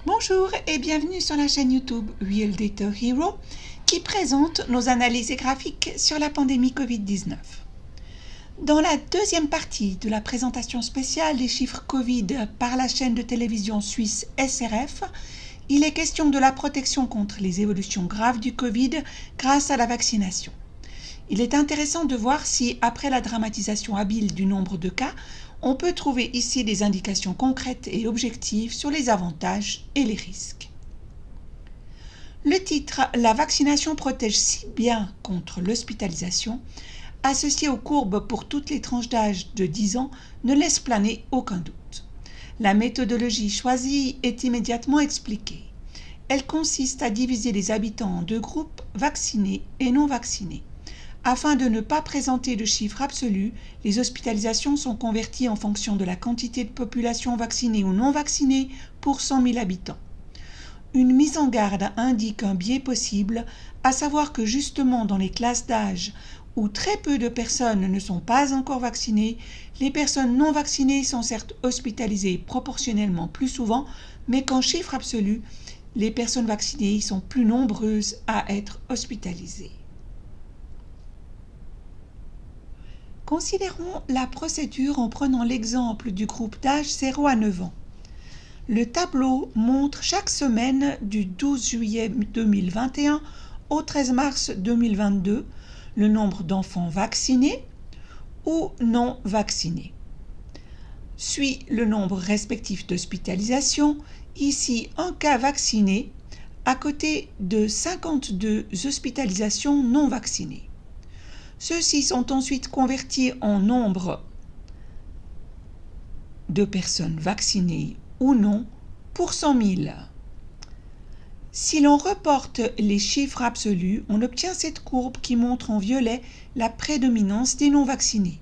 Bonjour et bienvenue sur la chaîne YouTube Real Data Hero qui présente nos analyses graphiques sur la pandémie Covid-19. Dans la deuxième partie de la présentation spéciale des chiffres Covid par la chaîne de télévision suisse SRF, il est question de la protection contre les évolutions graves du Covid grâce à la vaccination. Il est intéressant de voir si, après la dramatisation habile du nombre de cas, on peut trouver ici des indications concrètes et objectives sur les avantages et les risques. Le titre « La vaccination protège si bien contre l'hospitalisation » associé aux courbes pour toutes les tranches d'âge de 10 ans ne laisse planer aucun doute. La méthodologie choisie est immédiatement expliquée. Elle consiste à diviser les habitants en deux groupes, vaccinés et non vaccinés. Afin de ne pas présenter de chiffres absolus, les hospitalisations sont converties en fonction de la quantité de population vaccinée ou non vaccinée pour 100 000 habitants. Une mise en garde indique un biais possible, à savoir que justement dans les classes d'âge où très peu de personnes ne sont pas encore vaccinées, les personnes non vaccinées sont certes hospitalisées proportionnellement plus souvent, mais qu'en chiffre absolu, les personnes vaccinées sont plus nombreuses à être hospitalisées. Considérons la procédure en prenant l'exemple du groupe d'âge 0 à 9 ans. Le tableau montre chaque semaine du 12 juillet 2021 au 13 mars 2022 le nombre d'enfants vaccinés ou non vaccinés. Suit le nombre respectif d'hospitalisations, ici un cas vacciné, à côté de 52 hospitalisations non vaccinées. Ceux-ci sont ensuite convertis en nombre de personnes vaccinées ou non pour 100 000. Si l'on reporte les chiffres absolus, on obtient cette courbe qui montre en violet la prédominance des non-vaccinés.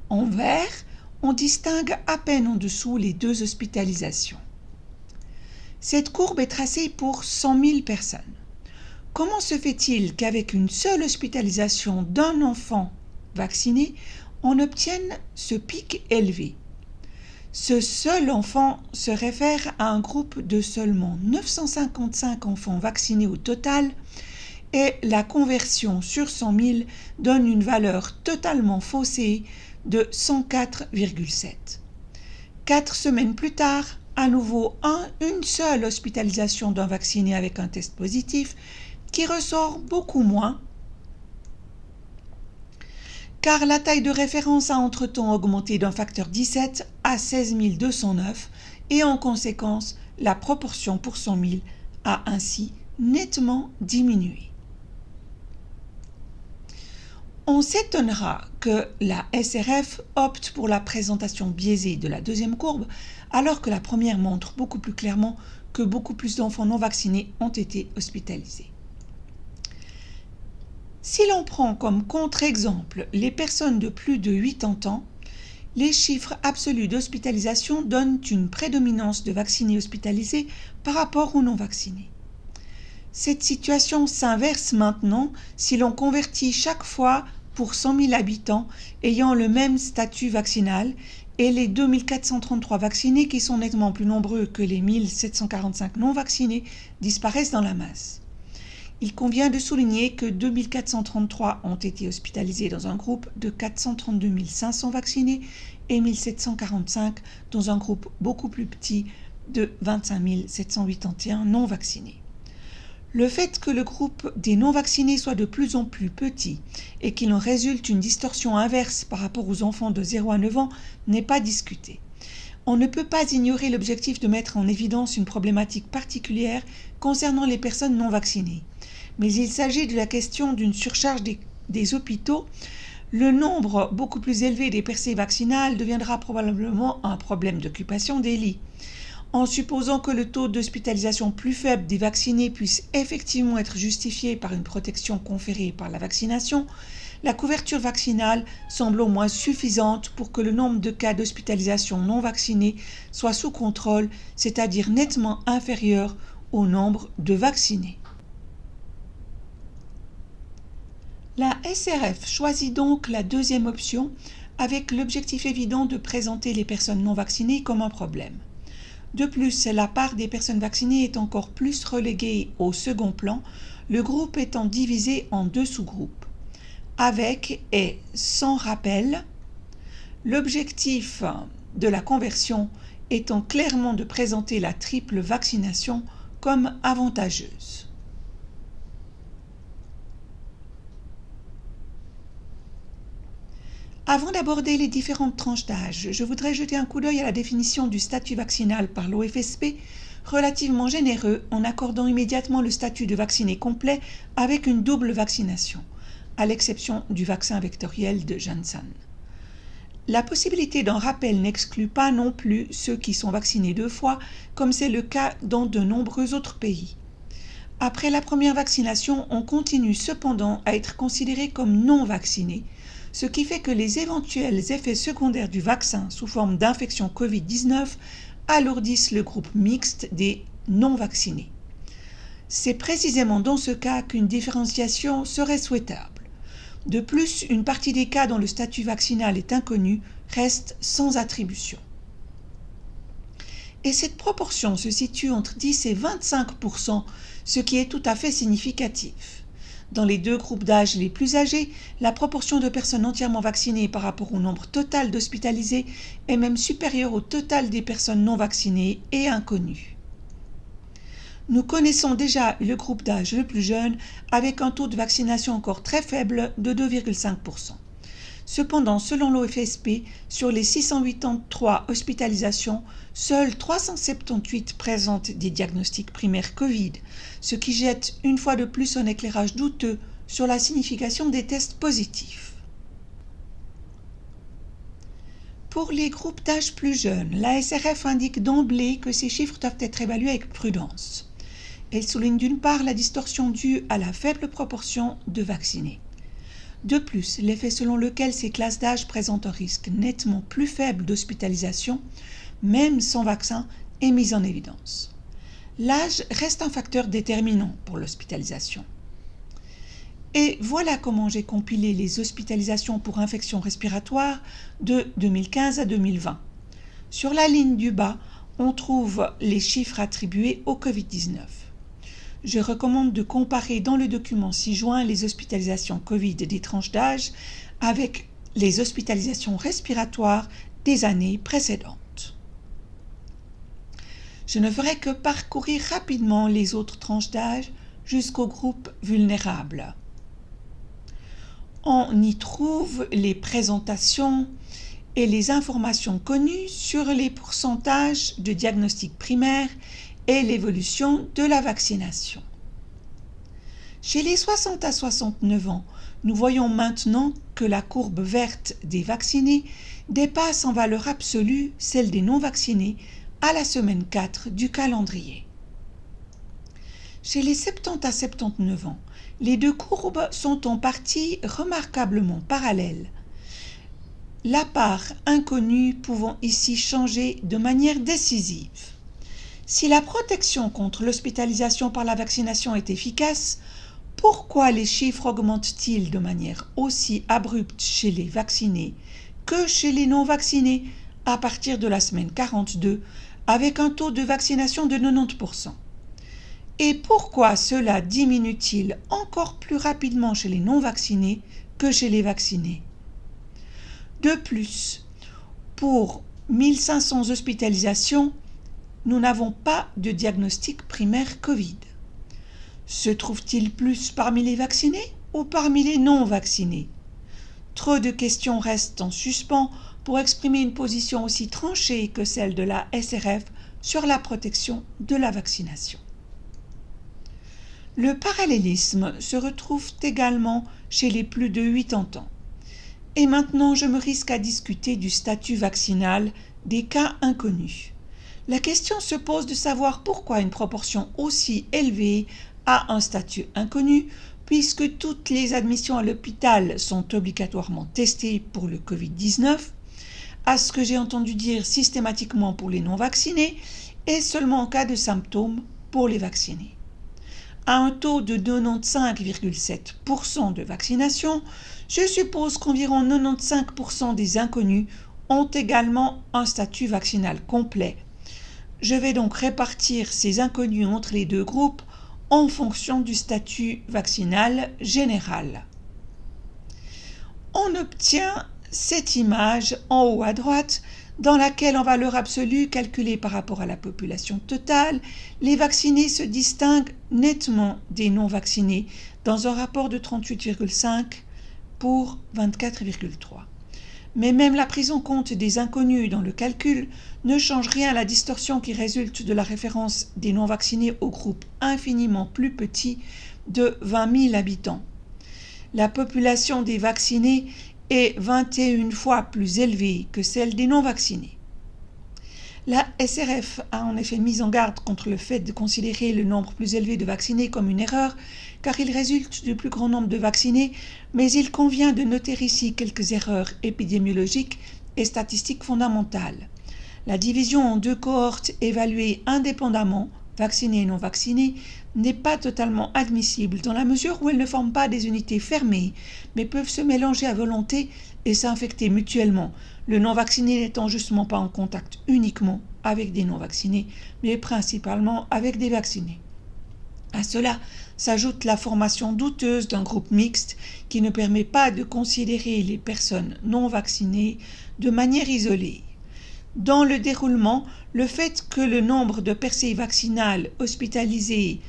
En vert, on distingue à peine en dessous les deux hospitalisations. Cette courbe est tracée pour 100 000 personnes. Comment se fait-il qu'avec une seule hospitalisation d'un enfant vacciné, on obtienne ce pic élevé? Ce seul enfant se réfère à un groupe de seulement 955 enfants vaccinés au total et la conversion sur 100 000 donne une valeur totalement faussée de 104,7. 4 semaines plus tard, à nouveau une seule hospitalisation d'un vacciné avec un test positif qui ressort beaucoup moins, car la taille de référence a entre-temps augmenté d'un facteur 17 à 16 209 et en conséquence, la proportion pour 100 000 a ainsi nettement diminué. On s'étonnera que la SRF opte pour la présentation biaisée de la deuxième courbe, alors que la première montre beaucoup plus clairement que beaucoup plus d'enfants non vaccinés ont été hospitalisés. Si l'on prend comme contre-exemple les personnes de plus de 80 ans, les chiffres absolus d'hospitalisation donnent une prédominance de vaccinés hospitalisés par rapport aux non vaccinés. Cette situation s'inverse maintenant si l'on convertit chaque fois pour 100 000 habitants ayant le même statut vaccinal et les 2433 vaccinés qui sont nettement plus nombreux que les 1745 non vaccinés disparaissent dans la masse. Il convient de souligner que 2433 ont été hospitalisés dans un groupe de 432 500 vaccinés et 1745 dans un groupe beaucoup plus petit de 25 781 non vaccinés. Le fait que le groupe des non vaccinés soit de plus en plus petit et qu'il en résulte une distorsion inverse par rapport aux enfants de 0 à 9 ans n'est pas discuté. On ne peut pas ignorer l'objectif de mettre en évidence une problématique particulière concernant les personnes non vaccinées. Mais il s'agit de la question d'une surcharge des hôpitaux. Le nombre beaucoup plus élevé des percées vaccinales deviendra probablement un problème d'occupation des lits. En supposant que le taux d'hospitalisation plus faible des vaccinés puisse effectivement être justifié par une protection conférée par la vaccination, la couverture vaccinale semble au moins suffisante pour que le nombre de cas d'hospitalisation non vaccinés soit sous contrôle, c'est-à-dire nettement inférieur au nombre de vaccinés. La SRF choisit donc la deuxième option avec l'objectif évident de présenter les personnes non vaccinées comme un problème. De plus, la part des personnes vaccinées est encore plus reléguée au second plan, le groupe étant divisé en 2 sous-groupes, avec et sans rappel, l'objectif de la conversion étant clairement de présenter la triple vaccination comme avantageuse. Avant d'aborder les différentes tranches d'âge, je voudrais jeter un coup d'œil à la définition du statut vaccinal par l'OFSP, relativement généreux en accordant immédiatement le statut de vacciné complet avec une double vaccination, à l'exception du vaccin vectoriel de Janssen. La possibilité d'un rappel n'exclut pas non plus ceux qui sont vaccinés 2 fois, comme c'est le cas dans de nombreux autres pays. Après la première vaccination, on continue cependant à être considéré comme non vacciné, ce qui fait que les éventuels effets secondaires du vaccin sous forme d'infection Covid-19 alourdissent le groupe mixte des non-vaccinés. C'est précisément dans ce cas qu'une différenciation serait souhaitable. De plus, une partie des cas dont le statut vaccinal est inconnu reste sans attribution. Et cette proportion se situe entre 10 et 25%, ce qui est tout à fait significatif. Dans les 2 groupes d'âge les plus âgés, la proportion de personnes entièrement vaccinées par rapport au nombre total d'hospitalisés est même supérieure au total des personnes non vaccinées et inconnues. Nous connaissons déjà le groupe d'âge le plus jeune avec un taux de vaccination encore très faible de 2,5%. Cependant, selon l'OFSP, sur les 683 hospitalisations, seules 378 présentent des diagnostics primaires Covid, ce qui jette une fois de plus un éclairage douteux sur la signification des tests positifs. Pour les groupes d'âge plus jeunes, la SRF indique d'emblée que ces chiffres doivent être évalués avec prudence. Elle souligne d'une part la distorsion due à la faible proportion de vaccinés. De plus, l'effet selon lequel ces classes d'âge présentent un risque nettement plus faible d'hospitalisation, même sans vaccin, est mis en évidence. L'âge reste un facteur déterminant pour l'hospitalisation. Et voilà comment j'ai compilé les hospitalisations pour infections respiratoires de 2015 à 2020. Sur la ligne du bas, on trouve les chiffres attribués au Covid-19. Je recommande de comparer dans le document ci-joint les hospitalisations Covid des tranches d'âge avec les hospitalisations respiratoires des années précédentes. Je ne ferai que parcourir rapidement les autres tranches d'âge jusqu'au groupe vulnérable. On y trouve les présentations et les informations connues sur les pourcentages de diagnostic primaire et l'évolution de la vaccination. Chez les 60 à 69 ans, nous voyons maintenant que la courbe verte des vaccinés dépasse en valeur absolue celle des non-vaccinés à la semaine 4 du calendrier. Chez les 70 à 79 ans, les 2 courbes sont en partie remarquablement parallèles, la part inconnue pouvant ici changer de manière décisive. Si la protection contre l'hospitalisation par la vaccination est efficace, pourquoi les chiffres augmentent-ils de manière aussi abrupte chez les vaccinés que chez les non-vaccinés à partir de la semaine 42 avec un taux de vaccination de 90%? Et pourquoi cela diminue-t-il encore plus rapidement chez les non-vaccinés que chez les vaccinés? De plus, pour 1500 hospitalisations, nous n'avons pas de diagnostic primaire Covid. Se trouve-t-il plus parmi les vaccinés ou parmi les non-vaccinés? Trop de questions restent en suspens pour exprimer une position aussi tranchée que celle de la SRF sur la protection de la vaccination. Le parallélisme se retrouve également chez les plus de 80 ans. Et maintenant, je me risque à discuter du statut vaccinal des cas inconnus. La question se pose de savoir pourquoi une proportion aussi élevée a un statut inconnu, puisque toutes les admissions à l'hôpital sont obligatoirement testées pour le Covid-19, à ce que j'ai entendu dire systématiquement pour les non-vaccinés et seulement en cas de symptômes pour les vaccinés. À un taux de 95,7% de vaccination, je suppose qu'environ 95% des inconnus ont également un statut vaccinal complet, Je vais donc répartir ces inconnus entre les deux groupes en fonction du statut vaccinal général. On obtient cette image en haut à droite dans laquelle en valeur absolue calculée par rapport à la population totale, les vaccinés se distinguent nettement des non-vaccinés dans un rapport de 38,5 pour 24,3. Mais même la prise en compte des inconnus dans le calcul ne change rien à la distorsion qui résulte de la référence des non-vaccinés au groupe infiniment plus petit de 20 000 habitants. La population des vaccinés est 21 fois plus élevée que celle des non-vaccinés. La SRF a en effet mis en garde contre le fait de considérer le nombre plus élevé de vaccinés comme une erreur, car il résulte du plus grand nombre de vaccinés, mais il convient de noter ici quelques erreurs épidémiologiques et statistiques fondamentales. La division en deux cohortes évaluées indépendamment, vaccinés et non vaccinés, n'est pas totalement admissible dans la mesure où elles ne forment pas des unités fermées, mais peuvent se mélanger à volonté et s'infecter mutuellement, le non-vacciné n'étant justement pas en contact uniquement avec des non-vaccinés, mais principalement avec des vaccinés. À cela s'ajoute la formation douteuse d'un groupe mixte qui ne permet pas de considérer les personnes non vaccinées de manière isolée. Dans le déroulement, le fait que le nombre de percées vaccinales hospitalisées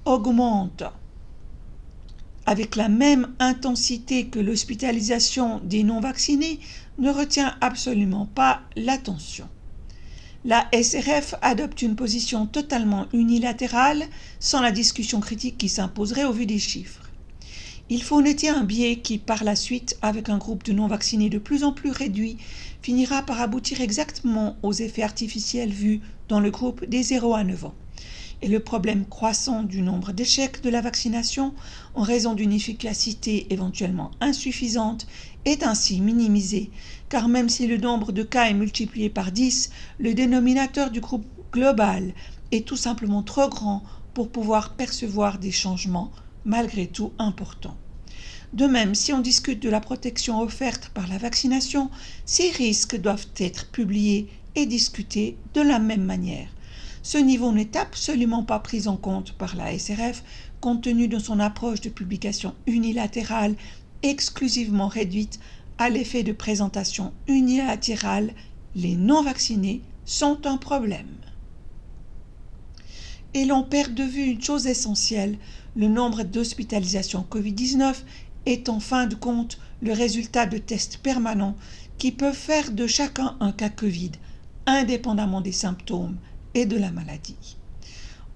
augmente avec la même intensité que l'hospitalisation des non-vaccinés ne retient absolument pas l'attention. La SRF adopte une position totalement unilatérale sans la discussion critique qui s'imposerait au vu des chiffres. Il faut noter un biais qui, par la suite, avec un groupe de non-vaccinés de plus en plus réduit, finira par aboutir exactement aux effets artificiels vus dans le groupe des 0 à 9 ans. Et le problème croissant du nombre d'échecs de la vaccination, en raison d'une efficacité éventuellement insuffisante, est ainsi minimisé, car même si le nombre de cas est multiplié par 10, le dénominateur du groupe global est tout simplement trop grand pour pouvoir percevoir des changements malgré tout importants. De même, si on discute de la protection offerte par la vaccination, ces risques doivent être publiés et discutés de la même manière. Ce niveau n'est absolument pas pris en compte par la SRF compte tenu de son approche de publication unilatérale exclusivement réduite à l'effet de présentation unilatérale. Les non-vaccinés sont un problème. Et l'on perd de vue une chose essentielle, le nombre d'hospitalisations Covid-19 est en fin de compte le résultat de tests permanents qui peuvent faire de chacun un cas Covid, indépendamment des symptômes et de la maladie.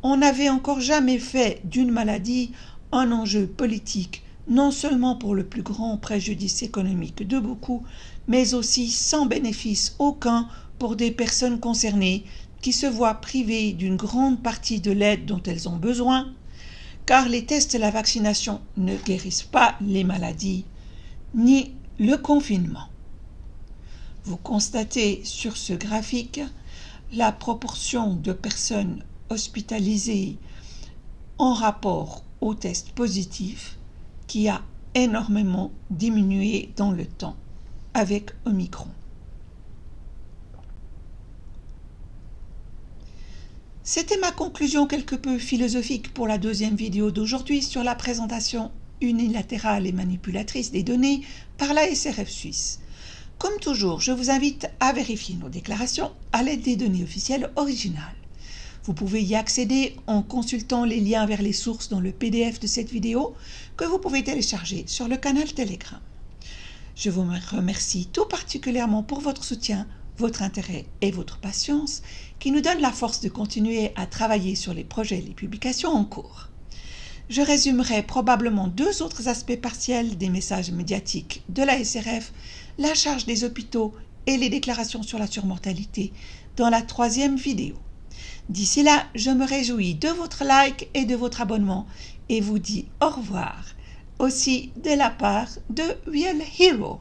On n'avait encore jamais fait d'une maladie un enjeu politique, non seulement pour le plus grand préjudice économique de beaucoup, mais aussi sans bénéfice aucun pour des personnes concernées qui se voient privées d'une grande partie de l'aide dont elles ont besoin, car les tests et la vaccination ne guérissent pas les maladies, ni le confinement. Vous constatez sur ce graphique la proportion de personnes hospitalisées en rapport aux tests positifs qui a énormément diminué dans le temps avec Omicron. C'était ma conclusion quelque peu philosophique pour la deuxième vidéo d'aujourd'hui sur la présentation unilatérale et manipulatrice des données par la SRF Suisse. Comme toujours, je vous invite à vérifier nos déclarations à l'aide des données officielles originales. Vous pouvez y accéder en consultant les liens vers les sources dans le PDF de cette vidéo que vous pouvez télécharger sur le canal Telegram. Je vous remercie tout particulièrement pour votre soutien, votre intérêt et votre patience qui nous donnent la force de continuer à travailler sur les projets et les publications en cours. Je résumerai probablement deux autres aspects partiels des messages médiatiques de la SRF, la charge des hôpitaux et les déclarations sur la surmortalité dans la troisième vidéo. D'ici là, je me réjouis de votre like et de votre abonnement et vous dis au revoir, aussi de la part de Real Hero.